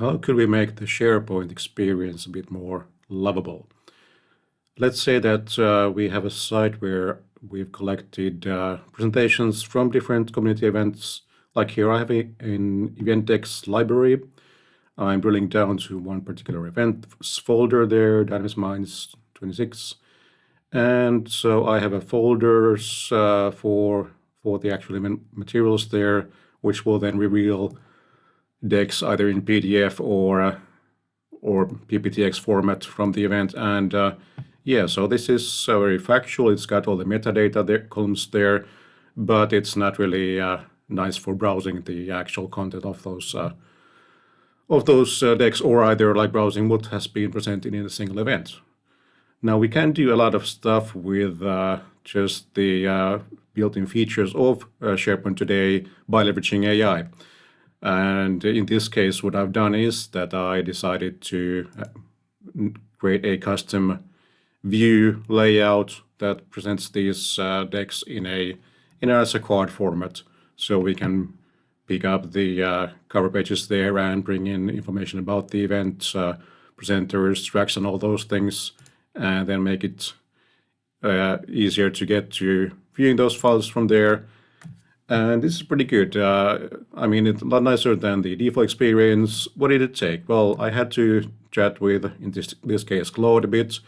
How could we make the SharePoint experience a bit more lovable? Let's say that we have a site where we've collected presentations from different community events. Like here I have an event.txt library. I'm drilling down to one particular event folder there, Dynamics Minds 26. And so I have a folders for the actual event materials there, which will then reveal decks either in PDF or PPTX format from the event. And yeah, so this is very factual. It's got all the metadata there, columns there, but it's not really nice for browsing the actual content of those decks, or either like browsing what has been presented in a single event. Now we can do a lot of stuff with just the built-in features of SharePoint today by leveraging AI. And in this case, what I've done is that I decided to create a custom view layout that presents these decks in as a card format, so we can pick up the cover pages there and bring in information about the event, presenters, tracks, and all those things, and then make it easier to get to viewing those files from there. And this is pretty good. I mean, it's a lot nicer than the default experience. What did it take? Well, I had to chat with, in this case, Claude a bit.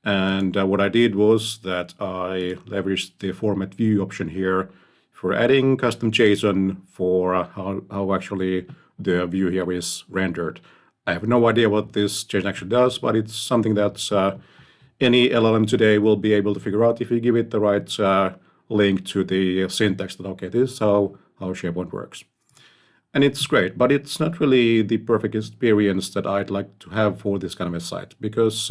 And what I did was that I leveraged the format view option here for adding custom JSON for how actually the view here is rendered. I have no idea what this JSON actually does, but it's something that any LLM today will be able to figure out if you give it the right link to the syntax that, okay, this is how SharePoint works. And it's great, but it's not really the perfect experience that I'd like to have for this kind of a site, because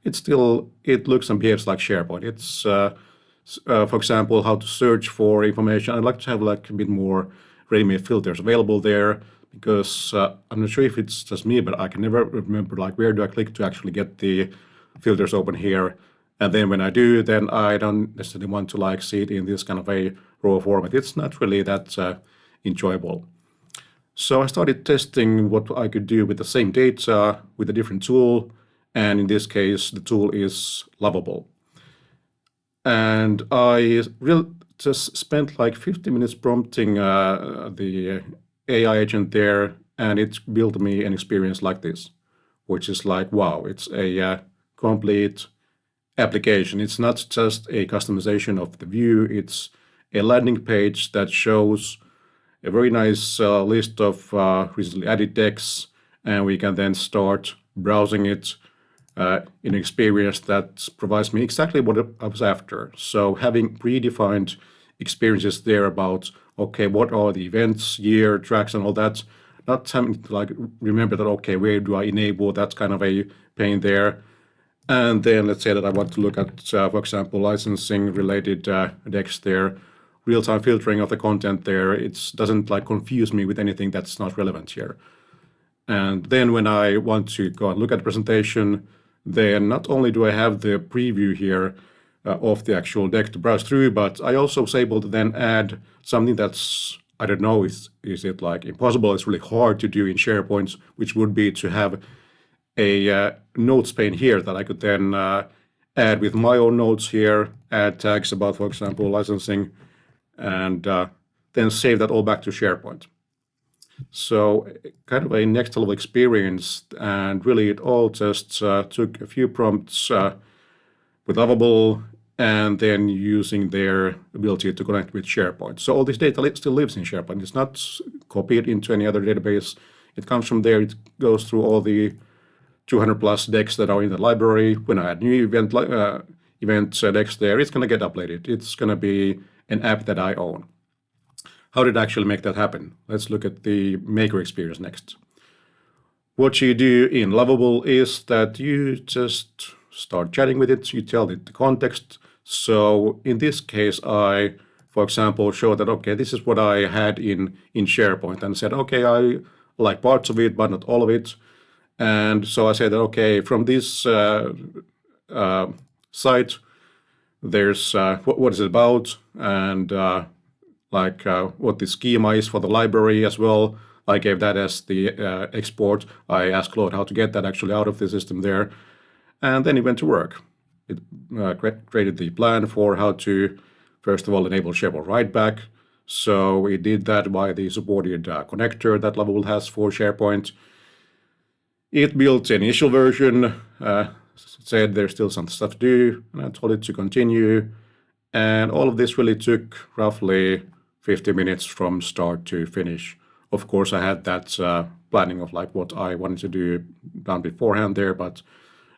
it looks and behaves like SharePoint. It's, for example, how to search for information. I'd like to have like a bit more ready-made filters available there, because I'm not sure if it's just me, but I can never remember like where do I click to actually get the filters open here. And then when I do, then I don't necessarily want to like see it in this kind of a raw format. It's not really that enjoyable. So I started testing what I could do with the same data with a different tool. And in this case, the tool is Lovable. And I just spent like 50 minutes prompting the AI agent there, and it built me an experience like this, which is like, wow, it's a complete application. It's not just a customization of the view, it's a landing page that shows a very nice list of recently added decks, and we can then start browsing it in an experience that provides me exactly what I was after. So having predefined experiences there about, okay, what are the events, year, tracks, and all that, not having to like remember that, okay, where do I enable that kind of a pane there. And then let's say that I want to look at, for example, licensing related decks there, real-time filtering of the content there. It doesn't like confuse me with anything that's not relevant here. And then when I want to go and look at the presentation, then not only do I have the preview here of the actual deck to browse through, but I also was able to then add something that's, I don't know, is it like impossible? It's really hard to do in SharePoint, which would be to have a notes pane here that I could then add with my own notes here, add tags about, for example, licensing, and then save that all back to SharePoint. So kind of a next level experience, and really it all just took a few prompts with Lovable, and then using their ability to connect with SharePoint. So all this data still lives in SharePoint. It's not copied into any other database. It comes from there. It goes through all the 200 plus decks that are in the library. When I add new event decks there, it's going to get updated. It's going to be an app that I own. How did I actually make that happen? Let's look at the maker experience next. What you do in Lovable is that you just start chatting with it. You tell it the context. So in this case, I, for example, show that, okay, this is what I had in SharePoint, and said, okay, I like parts of it, but not all of it. And so I said that, okay, from this site, there's what is it about, and what the schema is for the library as well. I gave that as the export. I asked Claude how to get that actually out of the system there, and then it went to work. It created the plan for how to, first of all, enable SharePoint write-back. So it did that by the supported connector that Lovable has for SharePoint. It built an initial version, said there's still some stuff to do, and I told it to continue. And all of this really took roughly 50 minutes from start to finish. Of course, I had that planning of like what I wanted to do done beforehand there, but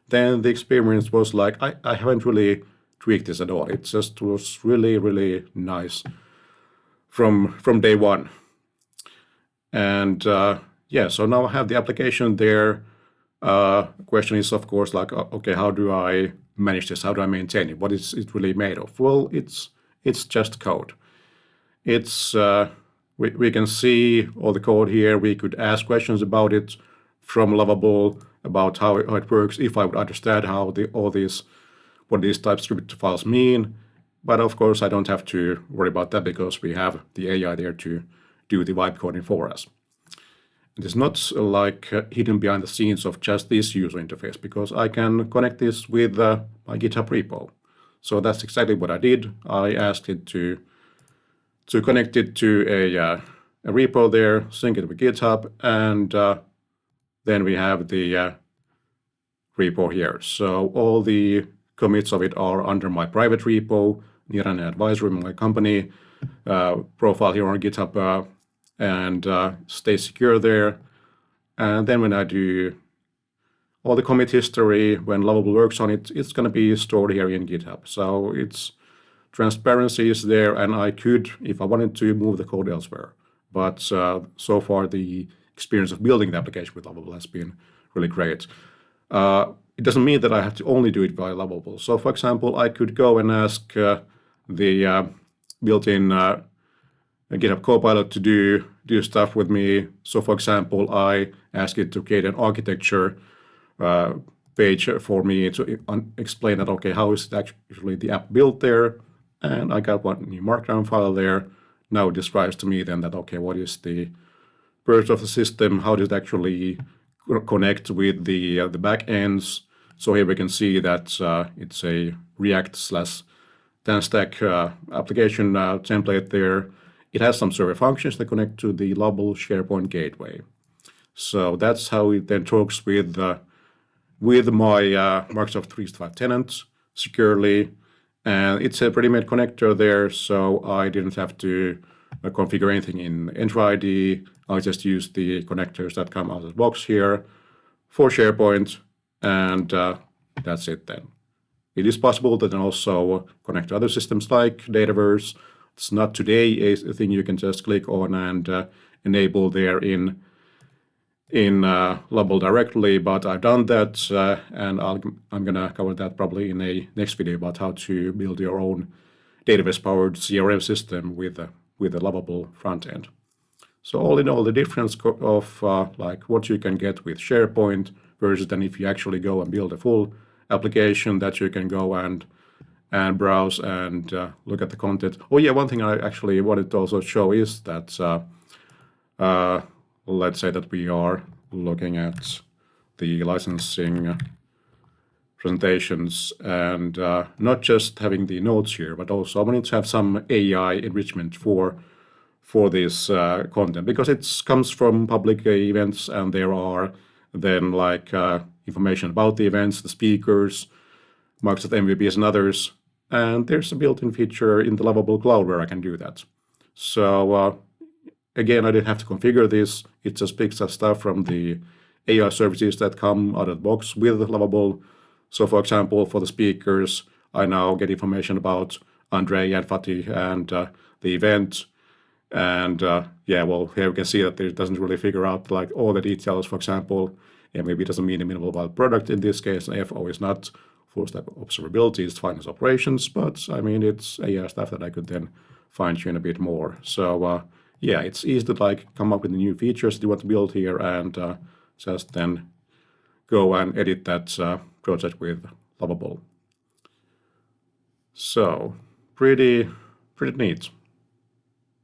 then the experience was like, I haven't really tweaked this at all. It just was really, really nice from day one. And yeah, so now I have the application there. Question is, of course, like, okay, how do I manage this? How do I maintain it? What is it really made of? Well, it's just code. It's we can see all the code here. We could ask questions about it from Lovable about how it works, if I would understand how what these TypeScript files mean. But of course, I don't have to worry about that because we have the AI there to do the vibe coding for us. It is not like hidden behind the scenes of just this user interface, because I can connect this with my GitHub repo. So that's exactly what I did. I asked it to connect it to a repo there, sync it with GitHub, and then we have the repo here. So all the commits of it are under my private repo, near an advisory, my company profile here on GitHub, and stay secure there. And then when I do all the commit history, when Lovable works on it, it's going to be stored here in GitHub. So it's transparency is there, and I could, if I wanted to, move the code elsewhere. But so far, the experience of building the application with Lovable has been really great. It doesn't mean that I have to only do it by Lovable. So, for example, I could go and ask the built-in GitHub Copilot to do stuff with me. So, for example, I ask it to create an architecture page for me to explain that, okay, how is actually the app built there? And I got one new markdown file there. Now it describes to me then that, okay, what is the birth of the system? How does it actually connect with the backends? So here we can see that it's a React/Tanstack application template there. It has some server functions that connect to the Lovable SharePoint gateway. So that's how it then talks with my Microsoft 365 tenant securely. And it's a ready-made connector there, so I didn't have to configure anything in Entra ID. I just used the connectors that come out of the box here for SharePoint, and that's it then. It is possible to then also connect to other systems like Dataverse. It's not today a thing you can just click on and enable there in Lovable directly, but I've done that, and I'm going to cover that probably in a next video about how to build your own database-powered CRM system with a Lovable front end. So all in all, the difference of like what you can get with SharePoint versus then if you actually go and build a full application that you can go and browse and look at the content. Oh yeah, one thing I actually wanted to also show is that let's say that we are looking at the licensing presentations and not just having the notes here, but also I wanted to have some AI enrichment for this content, because it comes from public events and there are then like information about the events, the speakers, Microsoft MVPs and others, and there's a built-in feature in the Lovable Cloud where I can do that. So again, I didn't have to configure this. It just picks up stuff from the AI services that come out of the box with Lovable. So for example, for the speakers, I now get information about Andre and Fatih and the event. And yeah, well, here we can see that it doesn't really figure out like all the details. For example, yeah, maybe it doesn't mean a minimal value product in this case. FO is not full stack observability, it's finance operations, but I mean, it's AI stuff that I could then fine tune a bit more. So yeah, it's easy to like come up with the new features that you want to build here and just then go and edit that project with Lovable. So pretty neat.